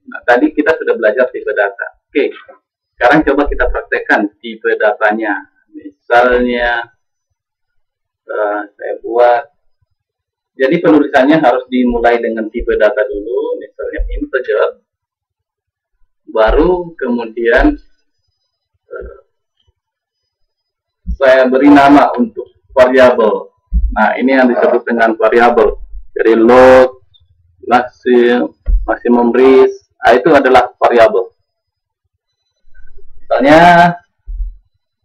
Nah, tadi kita sudah belajar tipe data. Oke, sekarang coba kita praktekkan tipe datanya. Misalnya, saya buat, jadi penulisannya harus dimulai dengan tipe data dulu, misalnya integer, baru kemudian saya beri nama untuk variabel. Nah, ini yang disebut dengan variabel. Jadi load, maximum risk, itu adalah variabel. Misalnya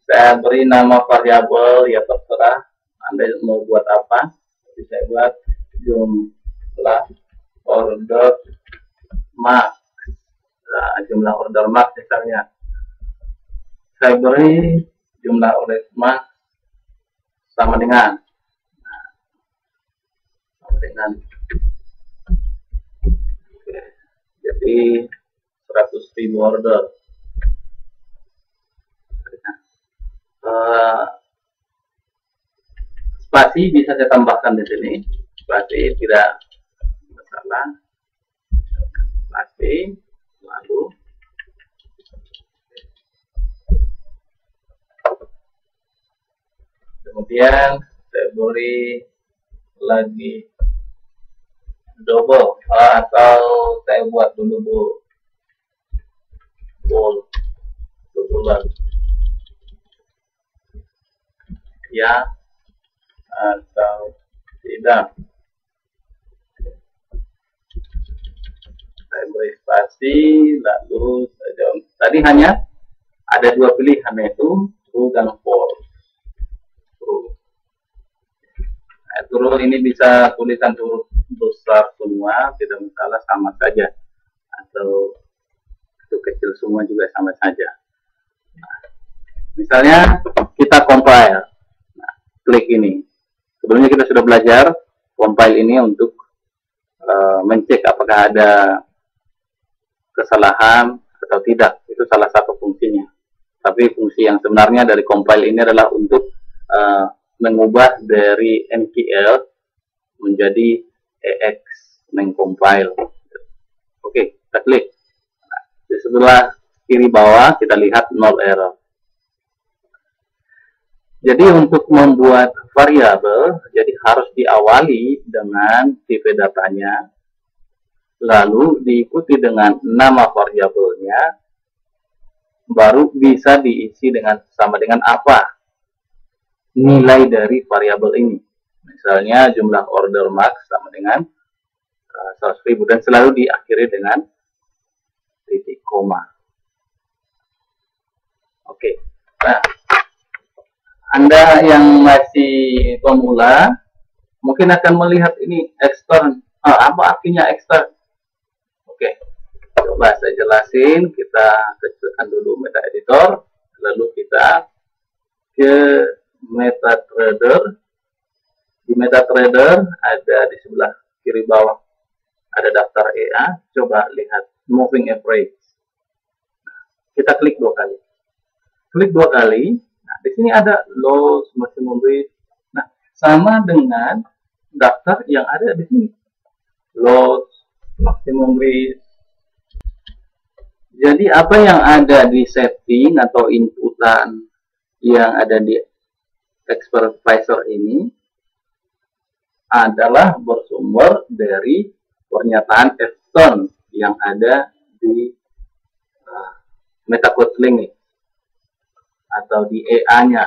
saya beri nama variabel, ya terserah Anda mau buat apa. Jadi saya buat jumlah order max. Nah, jumlah order max misalnya. Saya beri jumlah order max sama dengan oke, jadi 100.000 order. Spasi bisa saya tambahkan di sini. Spasi tidak masalah. Spasi lalu kemudian saya beri lagi double, atau saya buat dulu double ya atau tidak. Saya beri spasi lalu saja. Tadi hanya ada dua pilihan, yaitu true dan false. True ini bisa tulisan huruf besar semua, tidak masalah, sama saja, atau itu kecil semua juga sama saja. Nah, misalnya kita compile, nah, klik ini. Sebelumnya kita sudah belajar compile ini untuk mencek apakah ada kesalahan atau tidak. Itu salah satu fungsinya. Tapi fungsi yang sebenarnya dari compile ini adalah untuk mengubah dari MQL menjadi EX, mengcompile. Oke, kita klik. Nah, di sebelah kiri bawah kita lihat null error. Jadi untuk membuat variabel, jadi harus diawali dengan tipe datanya, lalu diikuti dengan nama variabelnya, baru bisa diisi dengan sama dengan apa nilai dari variabel ini. Misalnya jumlah order max sama dengan 100.000 dan selalu diakhiri dengan titik koma. Oke. Nah, Anda yang masih pemula mungkin akan melihat ini extern. Apa artinya extern? Oke. Coba saya jelasin. Kita kecilkan dulu meta editor, lalu kita ke MetaTrader. Di MetaTrader ada di sebelah kiri bawah ada daftar EA. Coba lihat moving average. Kita klik dua kali. Klik dua kali. Nah, di sini ada loss, maximum risk. Nah, sama dengan daftar yang ada di sini. Loss, maximum risk. Jadi apa yang ada di setting atau inputan yang ada di expert advisor ini adalah bersumber dari pernyataan extern yang ada di MetaQuery Link atau di EA-nya.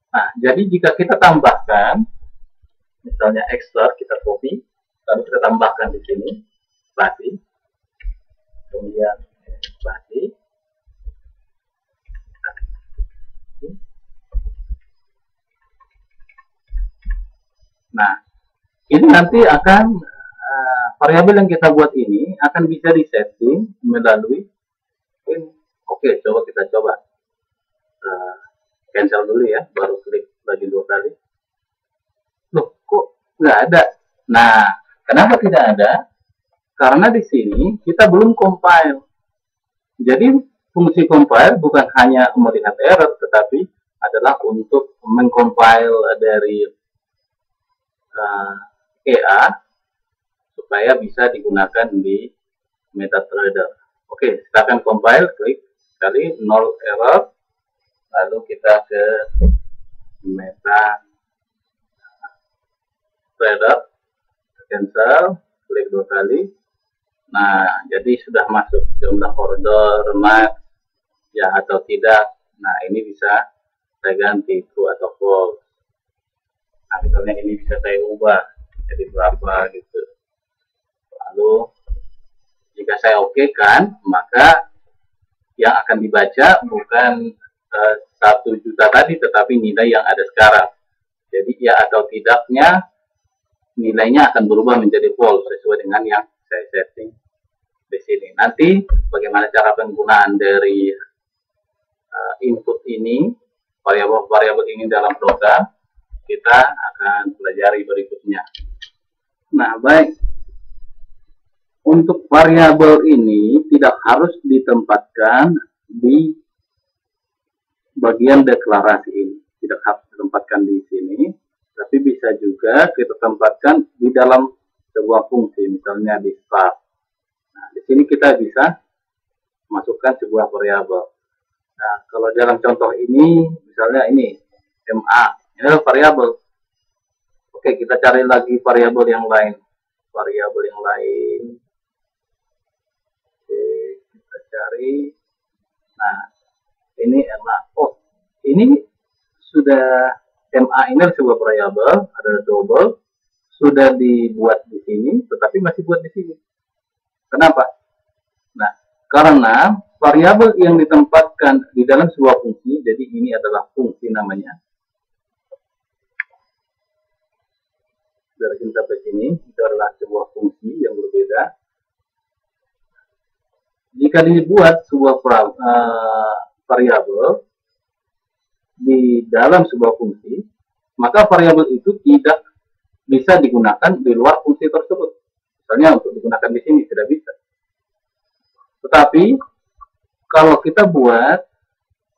Nah, jadi jika kita tambahkan, misalnya extern, kita copy, lalu kita tambahkan di sini, spasi, kemudian spasi. Nah, ini nanti akan variabel yang kita buat ini akan bisa disetting melalui ini. Oke, coba kita coba cancel dulu ya, baru klik lagi dua kali. Loh, kok nggak ada? Nah, kenapa tidak ada? Karena di sini kita belum compile. Jadi fungsi compile bukan hanya melihat error, tetapi adalah untuk mengcompile dari EA supaya bisa digunakan di MetaTrader. Oke, kita akan compile, klik sekali, 0 error, lalu kita ke MetaTrader, cancel, klik 2 kali. Nah, jadi sudah masuk jumlah order, max, ya atau tidak. Nah, ini bisa saya ganti true atau false. Nah, misalnya ini bisa saya ubah jadi berapa gitu. Lalu jika saya oke kan, maka yang akan dibaca bukan 1 juta tadi, tetapi nilai yang ada sekarang. Jadi ya atau tidaknya nilainya akan berubah menjadi false sesuai dengan yang saya setting di sini. Nanti bagaimana cara penggunaan dari input ini, variabel ini dalam program, kita akan pelajari berikutnya. Nah, baik. Untuk variabel ini tidak harus ditempatkan di bagian deklarasi ini. Tidak harus ditempatkan di sini, tapi bisa juga kita tempatkan di dalam sebuah fungsi, misalnya di start. Nah, di sini kita bisa masukkan sebuah variabel. Nah, kalau dalam contoh ini, misalnya ini MA, ini adalah variabel. Oke, kita cari lagi variabel yang lain. Variabel yang lain. Oke, kita cari. Nah, ini MA. Oh, ini sudah MA ini adalah sebuah variabel, ada double, sudah dibuat di sini, tetapi masih buat di sini. Kenapa? Nah, karena variabel yang ditempatkan di dalam sebuah fungsi, jadi ini adalah fungsi namanya. Dari sini sampai sini, itu adalah sebuah fungsi yang berbeda. Jika dibuat sebuah variabel di dalam sebuah fungsi, maka variabel itu tidak bisa digunakan di luar fungsi tersebut. Misalnya untuk digunakan di sini tidak bisa. Tetapi kalau kita buat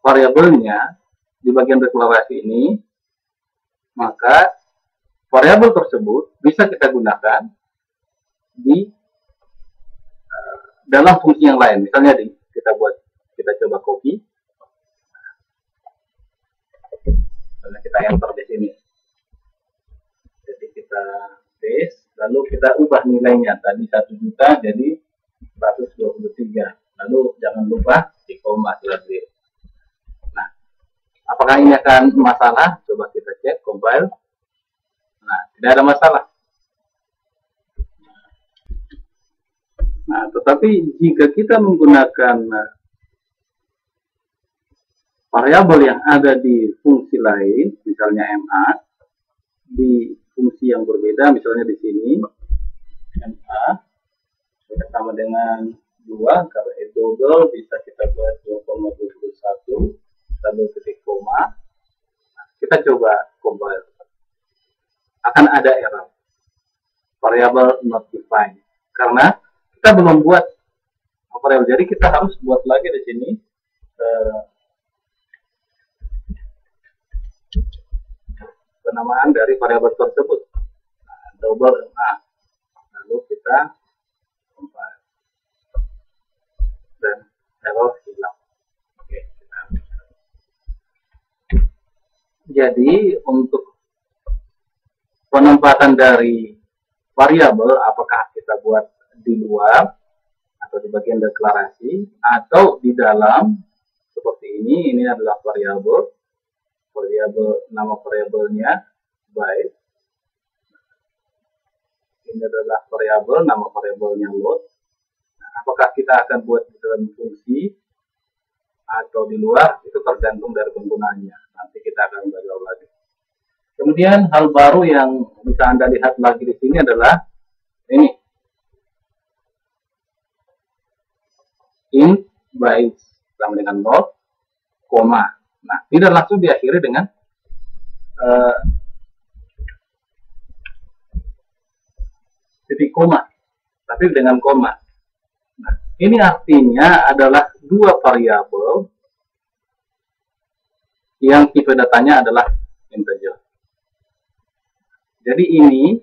variabelnya di bagian deklarasi ini, maka variabel tersebut bisa kita gunakan di dalam fungsi yang lain. Misalnya kita coba copy. Misalnya kita enter di sini. Jadi kita paste, lalu kita ubah nilainya. Tadi 1 juta jadi 123. Lalu jangan lupa di koma lagi. Nah, apakah ini akan masalah? Coba kita cek, compile. Nah, tidak ada masalah. Nah, tetapi jika kita menggunakan variabel yang ada di fungsi lain, misalnya MA, di fungsi yang berbeda, misalnya di sini, MA, sama dengan 2, kalau double bisa kita buat 2,21, lalu titik koma. Nah, kita coba compile. Akan ada error. Variable not defined. Karena kita belum buat variabel, jadi kita harus buat lagi di sini penamaan dari variabel tersebut. Nah, double MA. Lalu kita compile. Dan error hilang. Oke, jadi untuk penempatan dari variabel, apakah kita buat di luar atau di bagian deklarasi atau di dalam seperti ini adalah variabel nama variabelnya byte, ini adalah variabel nama variabelnya load. Nah, apakah kita akan buat di dalam fungsi atau di luar, itu tergantung dari penggunanya. Nanti kita akan belajar lagi. Kemudian hal baru yang bisa Anda lihat lagi di sini adalah ini. Int byte sama dengan load, koma. Nah, tidak langsung diakhiri dengan titik koma, tapi dengan koma. Nah, ini artinya adalah dua variabel yang tipe datanya adalah integer. Jadi ini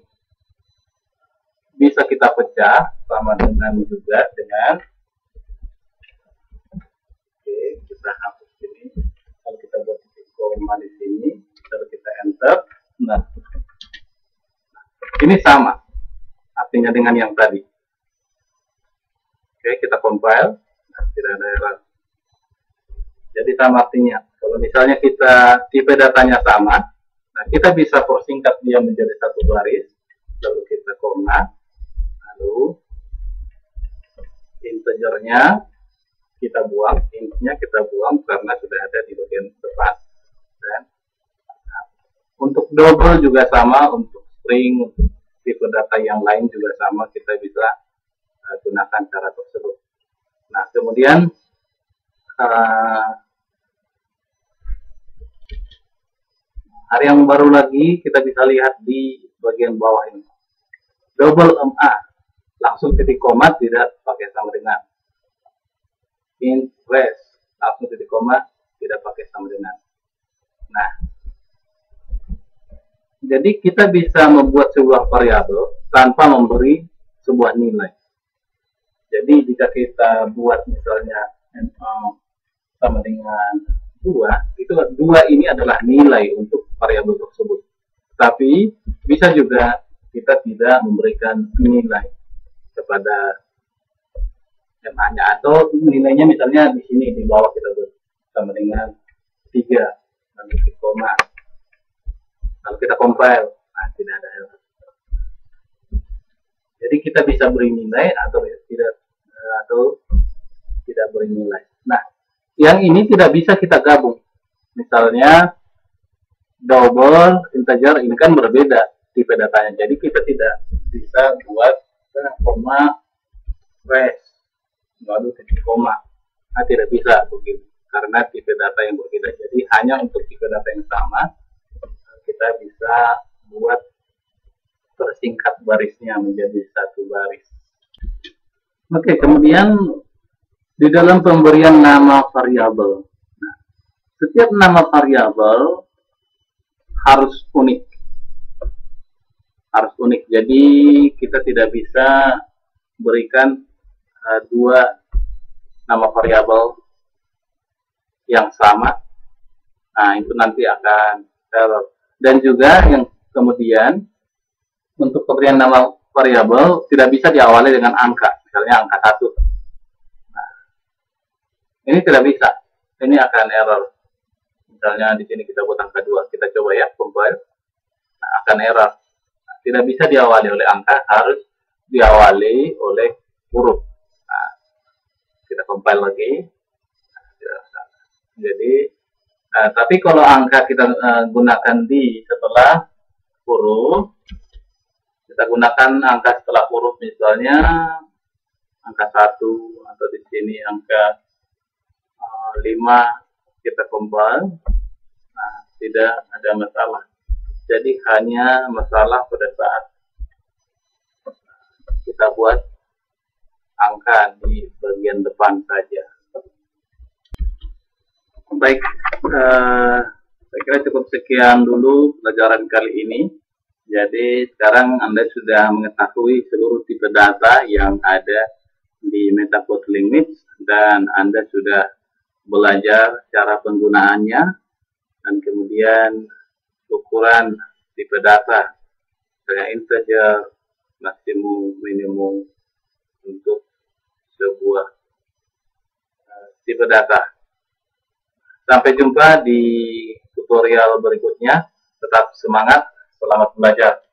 bisa kita pecah sama dengan juga dengan kita hapus ini. Kalau kita buat titik koma di sini, lalu kita enter. Nah, ini sama artinya dengan yang tadi. Oke, kita compile. Nah, tidak ada error. Jadi sama artinya. Kalau misalnya kita tipe datanya sama, nah kita bisa persingkat dia menjadi satu baris, lalu kita koma, lalu integernya kita buang, intnya kita buang karena sudah ada di bagian depan. Dan untuk double juga sama, untuk string, untuk tipe data yang lain juga sama, kita bisa gunakan cara tersebut. Nah, kemudian hal yang baru lagi kita bisa lihat di bagian bawah ini. Double MA, langsung titik koma tidak pakai sama dengan. Int res, langsung titik koma tidak pakai sama dengan. Nah, jadi kita bisa membuat sebuah variabel tanpa memberi sebuah nilai. Jadi jika kita buat misalnya sama dengan 2, itu 2 ini adalah nilai untuk variabel tersebut. Tapi bisa juga kita tidak memberikan nilai kepada MA-nya, atau nilainya misalnya di sini di bawah kita buat sama dengan 3 dan titik koma. Kalau kita compile, nah tidak ada error. Jadi kita bisa beri nilai atau tidak beri nilai. Nah, yang ini tidak bisa kita gabung. Misalnya double integer ini kan berbeda tipe datanya. Jadi kita tidak bisa buat koma res lalu titik koma. Nah, tidak bisa begitu karena tipe data yang berbeda. Jadi hanya untuk tipe data yang sama kita bisa buat persingkat barisnya menjadi satu baris. Oke, kemudian di dalam pemberian nama variabel. Nah, setiap nama variabel harus unik. Harus unik. Jadi kita tidak bisa berikan dua nama variabel yang sama. Nah, itu nanti akan error. Dan juga yang kemudian untuk pemberian nama variabel tidak bisa diawali dengan angka, misalnya angka 1. Nah, ini tidak bisa. Ini akan error. Misalnya di sini kita buat angka 2, kita coba ya, compile. Nah, akan error. Nah, tidak bisa diawali oleh angka, harus diawali oleh huruf. Nah, kita compile lagi. Jadi, tapi kalau angka kita gunakan di setelah huruf, kita gunakan angka setelah huruf, misalnya angka 1 atau di sini angka 5, kita compile. Nah, tidak ada masalah. Jadi hanya masalah pada saat kita buat angka di bagian depan saja. Baik, saya kira cukup sekian dulu pelajaran kali ini. Jadi sekarang Anda sudah mengetahui seluruh tipe data yang ada di MetaPlot Language, dan Anda sudah belajar cara penggunaannya dan kemudian ukuran tipe data, misalnya integer, maksimum, minimum untuk sebuah tipe data. Sampai jumpa di tutorial berikutnya. Tetap semangat, selamat belajar.